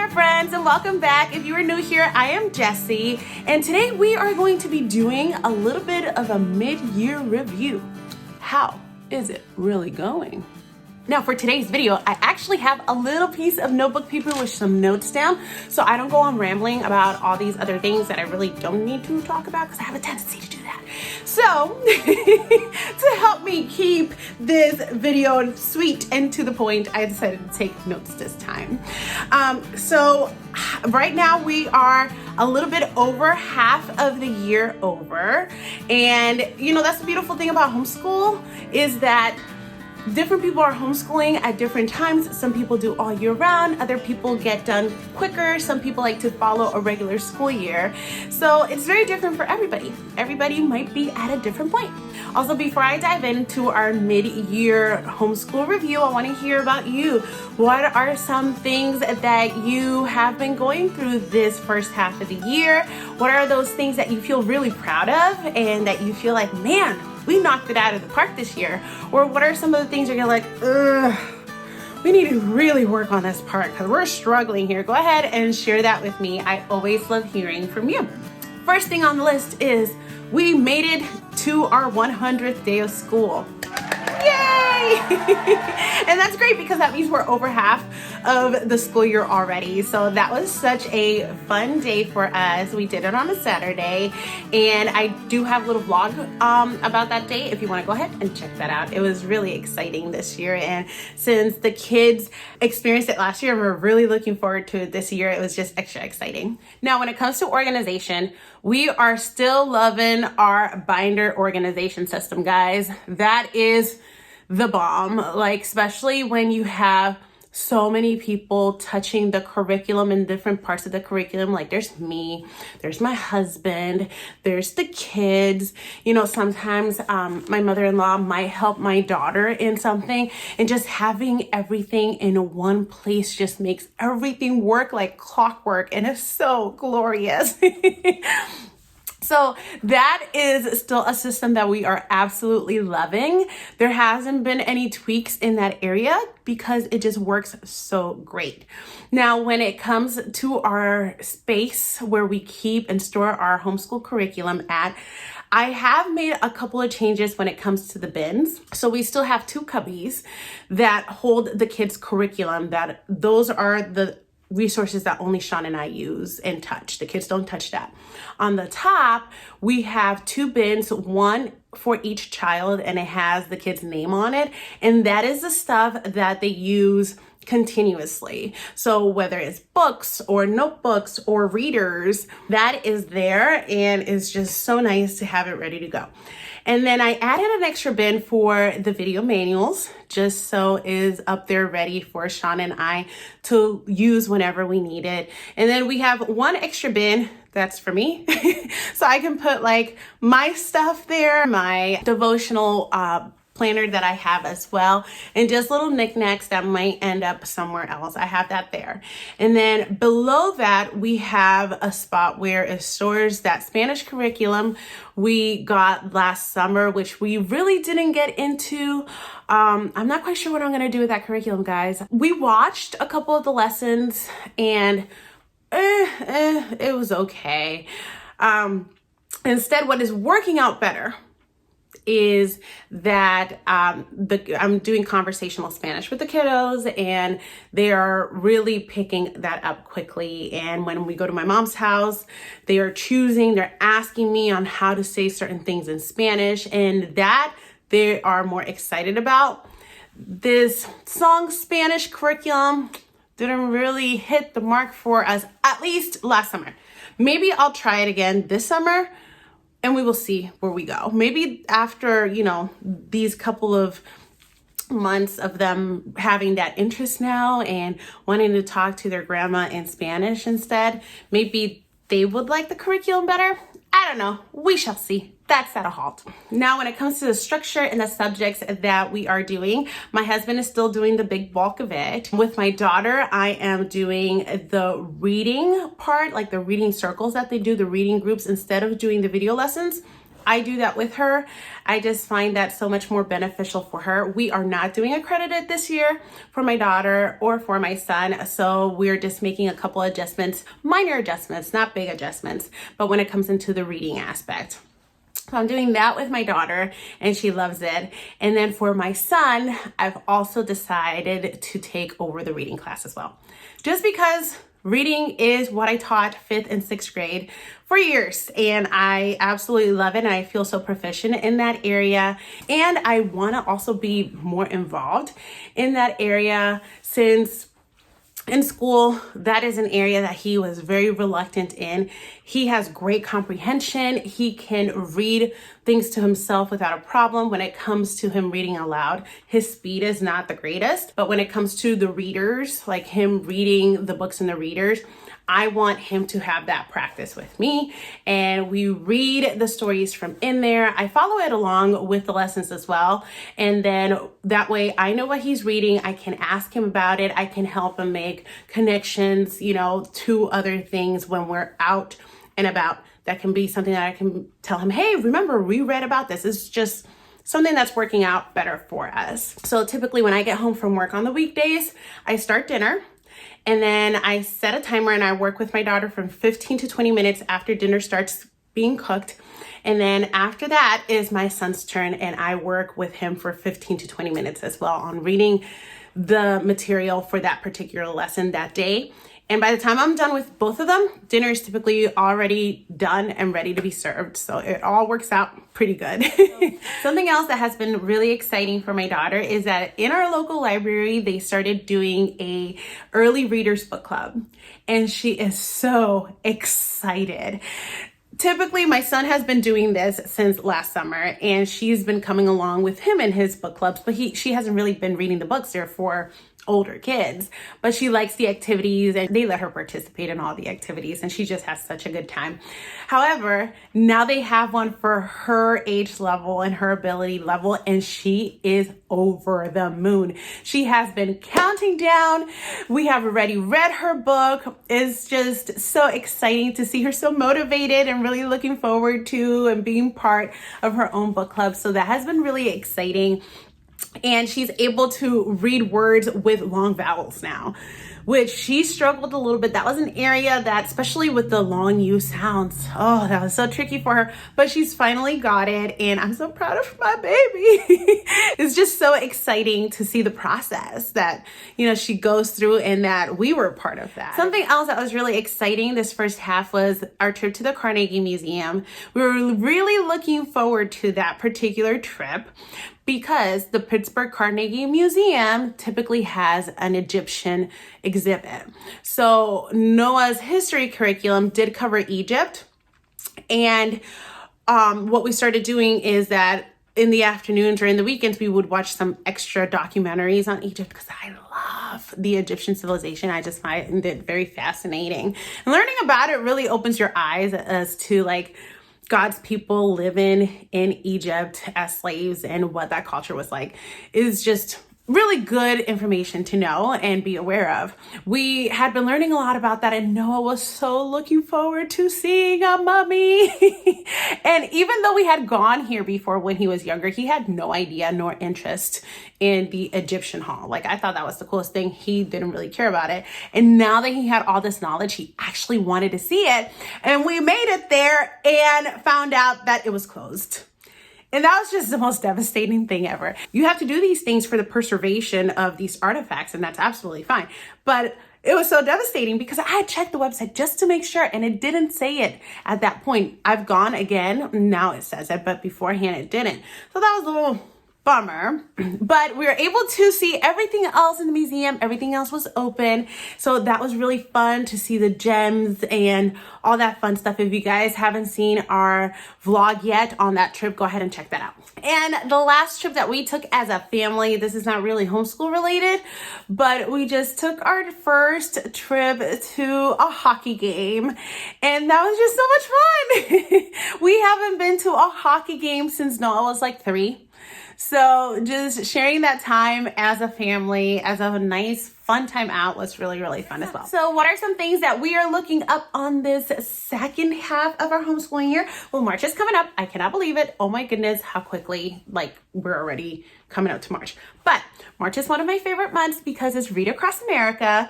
friends, and welcome back. If you are new here, I am Jessie, and today we are going to be doing a little bit of a mid-year review. How is it really going? Now for today's video, I actually have a little piece of notebook paper with some notes down, so I don't go on rambling about all these other things that I really don't need to talk about because I have a tendency to do that. So to help me keep this video sweet and to the point, I decided to take notes this time. So right now we are a little bit over half of the year over, and you know, that's the beautiful thing about homeschool is that different people are homeschooling at different times. Some people do all year round, other people get done quicker, some people like to follow a regular school year. So it's very different for everybody. Everybody might be at a different point. Also, before I dive into our mid-year homeschool review, I want to hear about you. What are some things that you have been going through this first half of the year? What are those things that you feel really proud of and that you feel like, man, we knocked it out of the park this year? Or what are some of the things you're like, ugh, we need to really work on this part because we're struggling here? Go ahead and share that with me. I always love hearing from you. First thing on the list is we made it to our 100th day of school. Yay! And that's great because that means we're over half of the school year already. So that was such a fun day for us. We did it on a Saturday, and I do have a little vlog about that day if you want to go ahead and check that out. It was really exciting this year, and since the kids experienced it last year, we're really looking forward to it this year. It was just extra exciting. Now, when it comes to organization, we are still loving our binder organization system, guys. That is the bomb, like especially when you have so many people touching the curriculum in different parts of the curriculum. Like there's me, there's my husband, there's the kids. You know, sometimes my mother-in-law might help my daughter in something, and just having everything in one place just makes everything work like clockwork, and it's so glorious. So that is still a system that we are absolutely loving. There hasn't been any tweaks in that area because it just works so great. Now, when it comes to our space where we keep and store our homeschool curriculum at, I have made a couple of changes when it comes to the bins. So we still have two cubbies that hold the kids' curriculum. That those are the resources that only Sean and I use and touch. The kids don't touch that. On the top, we have two bins, one for each child, and it has the kid's name on it. And that is the stuff that they use continuously. So whether it's books or notebooks or readers, that is there, and it's just so nice to have it ready to go. And then I added an extra bin for the video manuals, just so is up there ready for Sean and I to use whenever we need it. And then we have one extra bin that's for me. So I can put like my stuff there, my devotional planner that I have as well, and just little knickknacks that might end up somewhere else. I have that there. And then below that, we have a spot where it stores that Spanish curriculum we got last summer, which we really didn't get into. I'm not quite sure what I'm going to do with that curriculum, guys. We watched a couple of the lessons, and it was okay. Instead, what is working out better is that I'm doing conversational Spanish with the kiddos, and they are really picking that up quickly. And when we go to my mom's house, they are they're asking me on how to say certain things in Spanish, and that they are more excited about. This song Spanish curriculum didn't really hit the mark for us, at least last summer. Maybe I'll try it again this summer, and we will see where we go. Maybe after, you know, these couple of months of them having that interest now and wanting to talk to their grandma in Spanish instead, maybe they would like the curriculum better. I don't know. We shall see. That's at a halt. Now, when it comes to the structure and the subjects that we are doing, my husband is still doing the big bulk of it. With my daughter, I am doing the reading part, like the reading circles that they do, the reading groups, instead of doing the video lessons. I do that with her. I just find that so much more beneficial for her. We are not doing accredited this year for my daughter or for my son. So we're just making a couple adjustments, minor adjustments, not big adjustments, but when it comes into the reading aspect. So I'm doing that with my daughter and she loves it. And then for my son, I've also decided to take over the reading class as well. Just because reading is what I taught 5th and 6th grade for years, and I absolutely love it, and I feel so proficient in that area, and I want to also be more involved in that area since in school, that is an area that he was very reluctant in. He has great comprehension. He can read things to himself without a problem. When it comes to him reading aloud, his speed is not the greatest. But when it comes to the readers, like him reading the books and the readers, I want him to have that practice with me, and we read the stories from in there. I follow it along with the lessons as well, and then that way I know what he's reading. I can ask him about it. I can help him make connections, to other things when we're out and about. That can be something that I can tell him, hey, remember, we read about this. It's just something that's working out better for us. So typically when I get home from work on the weekdays, I start dinner. And then I set a timer and I work with my daughter from 15 to 20 minutes after dinner starts being cooked. And then after that is my son's turn, and I work with him for 15 to 20 minutes as well on reading the material for that particular lesson that day. And by the time I'm done with both of them, dinner is typically already done and ready to be served. So it all works out pretty good. Something else that has been really exciting for my daughter is that in our local library, they started doing a early readers book club. And she is so excited. Typically, my son has been doing this since last summer, and she's been coming along with him in his book clubs, but she hasn't really been reading the books. They're for older kids, but she likes the activities and they let her participate in all the activities, and she just has such a good time. However, now they have one for her age level and her ability level, and she is over the moon. She has been counting down. We have already read her book. It's just so exciting to see her so motivated and really looking forward to and being part of her own book club. So that has been really exciting. And she's able to read words with long vowels now, which she struggled a little bit. That was an area that, especially with the long U sounds, that was so tricky for her, but she's finally got it. And I'm so proud of my baby. It's just so exciting to see the process that, she goes through and that we were part of that. Something else that was really exciting this first half was our trip to the Carnegie Museum. We were really looking forward to that particular trip, because the Pittsburgh Carnegie Museum typically has an Egyptian exhibit. So Noah's history curriculum did cover Egypt. And what we started doing is that in the afternoons or in the weekends, we would watch some extra documentaries on Egypt, because I love the Egyptian civilization. I just find it very fascinating. And learning about it really opens your eyes as to God's people living in Egypt as slaves and what that culture was like is just really good information to know and be aware of. We had been learning a lot about that, and Noah was so looking forward to seeing a mummy. And even though we had gone here before when he was younger, he had no idea nor interest in the Egyptian hall. I thought that was the coolest thing. He didn't really care about it. And now that he had all this knowledge, he actually wanted to see it. And we made it there and found out that it was closed. And that was just the most devastating thing ever. You have to do these things for the preservation of these artifacts, and that's absolutely fine. But it was so devastating because I had checked the website just to make sure, and it didn't say it at that point. I've gone again, now it says it, but beforehand it didn't. So that was a little bummer, but we were able to see everything else in the museum. Everything else was open. So that was really fun to see the gems and all that fun stuff. If you guys haven't seen our vlog yet on that trip, go ahead and check that out. And the last trip that we took as a family, this is not really homeschool related, but we just took our first trip to a hockey game. And that was just so much fun. We haven't been to a hockey game since Noah was 3. So just sharing that time as a family, as a nice fun time out was really, really fun as well. So what are some things that we are looking up on this second half of our homeschooling year? Well, March is coming up. I cannot believe it. Oh my goodness, how quickly, like, we're already coming up to March. But March is one of my favorite months because it's Read Across America.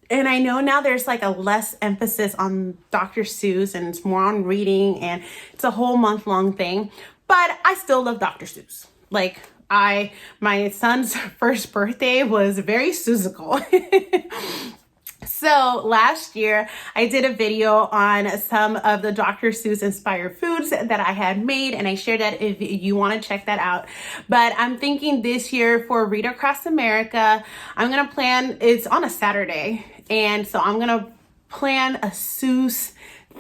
And I know now there's like a less emphasis on Dr. Seuss and it's more on reading and it's a whole month-long thing. But I still love Dr. Seuss. Like, my son's first birthday was very Seussical. So last year I did a video on some of the Dr. Seuss inspired foods that I had made, and I shared that if you want to check that out. But I'm thinking this year for Read Across America, I'm going to plan, it's on a Saturday. And so I'm going to plan a Seuss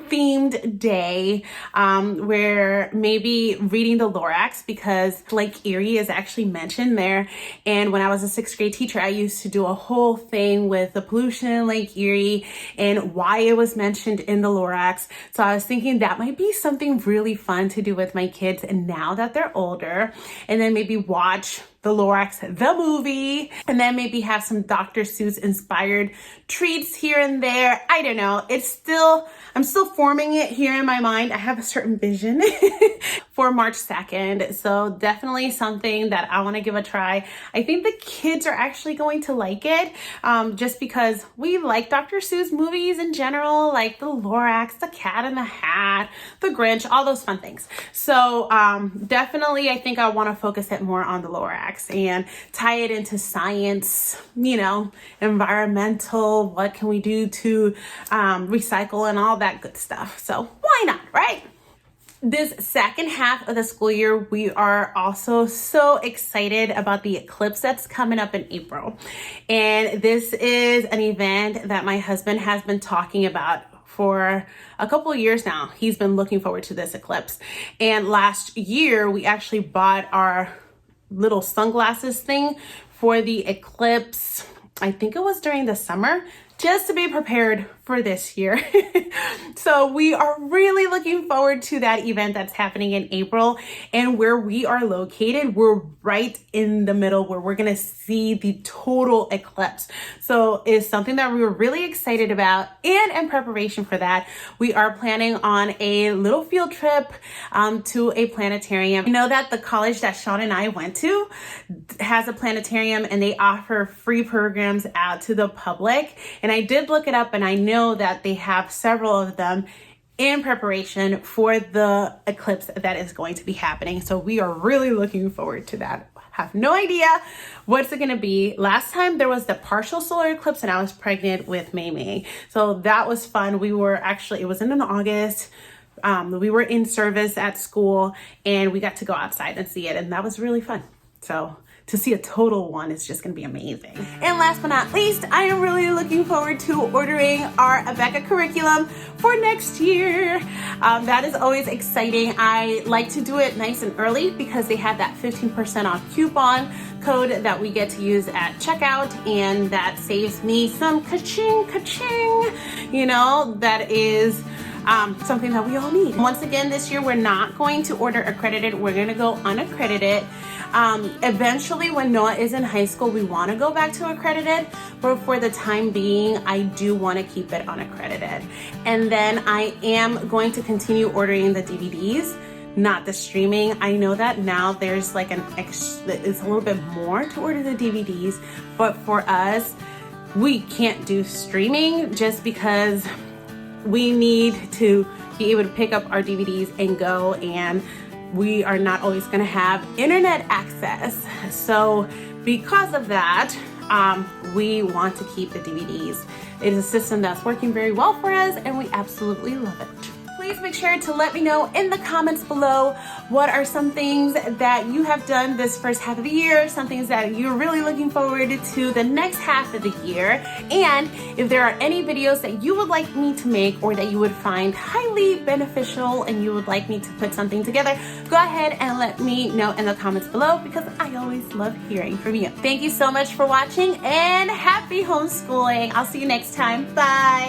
themed day where maybe reading the Lorax, because Lake Erie is actually mentioned there. And when I was a 6th grade teacher, I used to do a whole thing with the pollution in Lake Erie and why it was mentioned in the Lorax. So I was thinking that might be something really fun to do with my kids, and now that they're older, and then maybe watch the Lorax, the movie, and then maybe have some Dr. Seuss inspired treats here and there. I don't know. I'm still forming it here in my mind. I have a certain vision for March 2nd. So definitely something that I want to give a try. I think the kids are actually going to like it just because we like Dr. Seuss movies in general, like the Lorax, the Cat in the Hat, the Grinch, all those fun things. So definitely I think I want to focus it more on the Lorax and tie it into science, you know, environmental, what can we do to recycle and all that good stuff. So why not, right? This second half of the school year, we are also so excited about the eclipse that's coming up in April. And this is an event that my husband has been talking about for a couple of years now. He's been looking forward to this eclipse. And last year, we actually bought our little sunglasses thing for the eclipse. I think it was during the summer, just to be prepared for this year. So we are really looking forward to that event that's happening in April. And where we are located, we're right in the middle where we're going to see the total eclipse. So it's something that we were really excited about. And in preparation for that, we are planning on a little field trip to a planetarium. I know that the college that Sean and I went to has a planetarium, and they offer free programs out to the public. And I did look it up, and I know that they have several of them in preparation for the eclipse that is going to be happening. So we are really looking forward to that. Have no idea what's it going to be. Last time there was the partial solar eclipse and I was pregnant with May. So that was fun. It was in August. We were in service at school and we got to go outside and see it, and that was really fun. So to see a total one is just going to be amazing. And last but not least, I am really looking forward to ordering our Abeka curriculum for next year. That is always exciting. I like to do it nice and early because they have that 15% off coupon code that we get to use at checkout, and that saves me some ka-ching. You know, that is something that we all need. Once again, this year, we're not going to order accredited. We're going to go unaccredited. Eventually, when Noah is in high school, we want to go back to accredited, but for the time being, I do want to keep it unaccredited. And then I am going to continue ordering the DVDs, not the streaming. I know that now there's like it's a little bit more to order the DVDs, but for us, we can't do streaming just because we need to be able to pick up our DVDs and go, and we are not always going to have internet access. So because of that, we want to keep the DVDs. It is a system that's working very well for us, and we absolutely love it. Please make sure to let me know in the comments below what are some things that you have done this first half of the year, some things that you're really looking forward to the next half of the year, and if there are any videos that you would like me to make or that you would find highly beneficial and you would like me to put something together, go ahead and let me know in the comments below because I always love hearing from you. Thank you so much for watching and happy homeschooling. I'll see you next time. Bye.